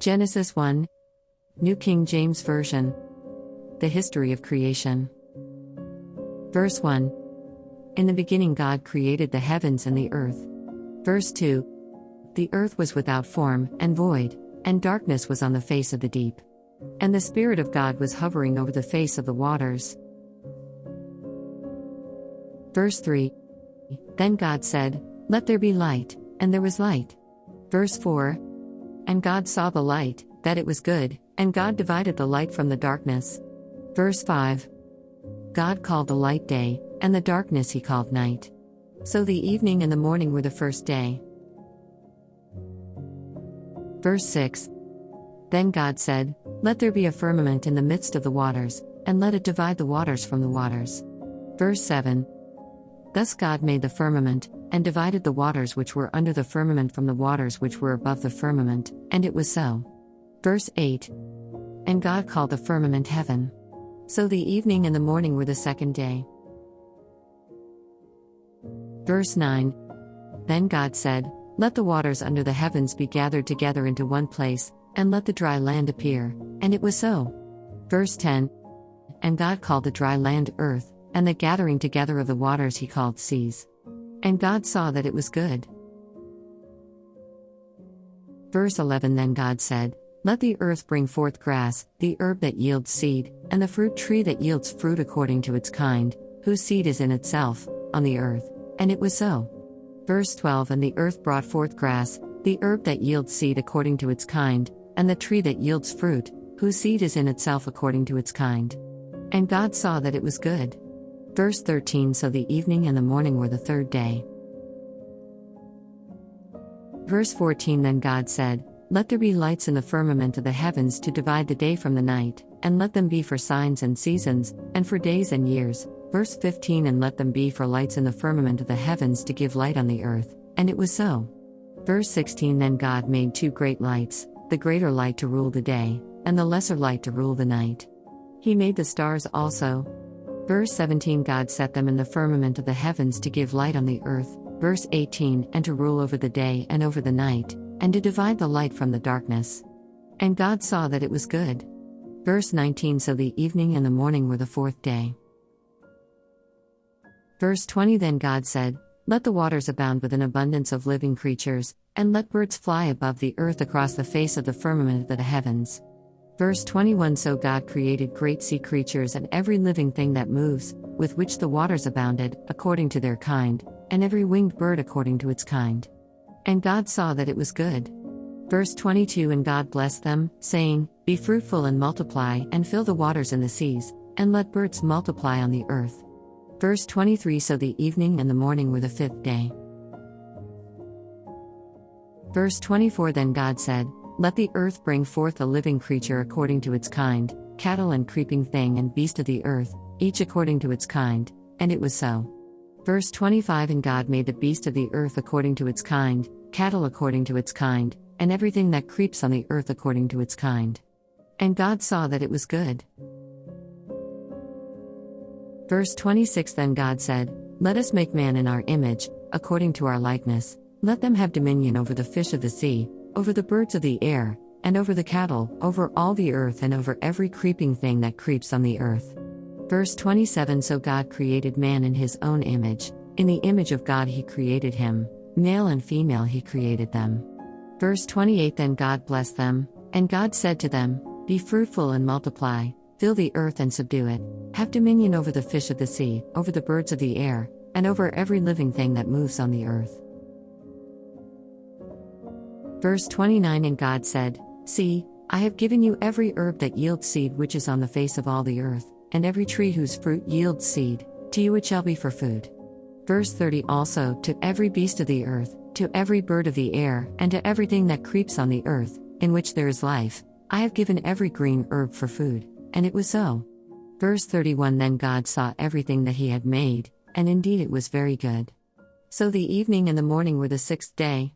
Genesis 1, New King James Version. The history of creation. Verse 1. In the beginning God created the heavens and the earth. Verse 2. The earth was without form and void, and darkness was on the face of the deep. And the Spirit of God was hovering over the face of the waters. Verse 3. Then God said, "Let there be light," and there was light. Verse 4. And God saw the light, that it was good, and God divided the light from the darkness. Verse 5. God called the light day, and the darkness he called night. So the evening and the morning were the first day. Verse 6. Then God said, "Let there be a firmament in the midst of the waters, and let it divide the waters from the waters." Verse 7. Thus God made the firmament, and divided the waters which were under the firmament from the waters which were above the firmament, and it was so. Verse 8. And God called the firmament heaven. So the evening and the morning were the second day. Verse 9. Then God said, "Let the waters under the heavens be gathered together into one place, and let the dry land appear," and it was so. Verse 10. And God called the dry land earth, and the gathering together of the waters he called seas. And God saw that it was good. Verse 11. Then God said, "Let the earth bring forth grass, the herb that yields seed, and the fruit tree that yields fruit according to its kind, whose seed is in itself, on the earth." And it was so. Verse 12. And the earth brought forth grass, the herb that yields seed according to its kind, and the tree that yields fruit, whose seed is in itself according to its kind. And God saw that it was good. Verse 13. So the evening and the morning were the third day. Verse 14. Then God said, "Let there be lights in the firmament of the heavens to divide the day from the night, and let them be for signs and seasons, and for days and years." Verse 15. And let them be for lights in the firmament of the heavens to give light on the earth, and it was so. Verse 16. Then God made two great lights, the greater light to rule the day, and the lesser light to rule the night. He made the stars also. Verse 17. God set them in the firmament of the heavens to give light on the earth. Verse 18. And to rule over the day and over the night, and to divide the light from the darkness. And God saw that it was good. Verse 19. So the evening and the morning were the fourth day. Verse 20. Then God said, "Let the waters abound with an abundance of living creatures, and let birds fly above the earth across the face of the firmament of the heavens." Verse 21. So God created great sea creatures and every living thing that moves, with which the waters abounded, according to their kind, and every winged bird according to its kind. And God saw that it was good. Verse 22. And God blessed them, saying, "Be fruitful and multiply, and fill the waters in the seas, and let birds multiply on the earth." Verse 23. So the evening and the morning were the fifth day. Verse 24. Then God said, "Let the earth bring forth a living creature according to its kind, cattle and creeping thing and beast of the earth, each according to its kind," and it was so. Verse 25. And God made the beast of the earth according to its kind, cattle according to its kind, and everything that creeps on the earth according to its kind. And God saw that it was good. Verse 26. Then God said, "Let us make man in our image, according to our likeness. Let them have dominion over the fish of the sea, over the birds of the air, and over the cattle, over all the earth, and over every creeping thing that creeps on the earth." Verse 27. So God created man in his own image, in the image of God he created him, male and female he created them. Verse 28. Then God blessed them, and God said to them, "Be fruitful and multiply, fill the earth and subdue it, have dominion over the fish of the sea, over the birds of the air, and over every living thing that moves on the earth." Verse 29. And God said, "See, I have given you every herb that yields seed which is on the face of all the earth, and every tree whose fruit yields seed, to you it shall be for food." Verse 30. Also, to every beast of the earth, to every bird of the air, and to everything that creeps on the earth, in which there is life, I have given every green herb for food, and it was so. Verse 31. Then God saw everything that he had made, and indeed it was very good. So the evening and the morning were the sixth day.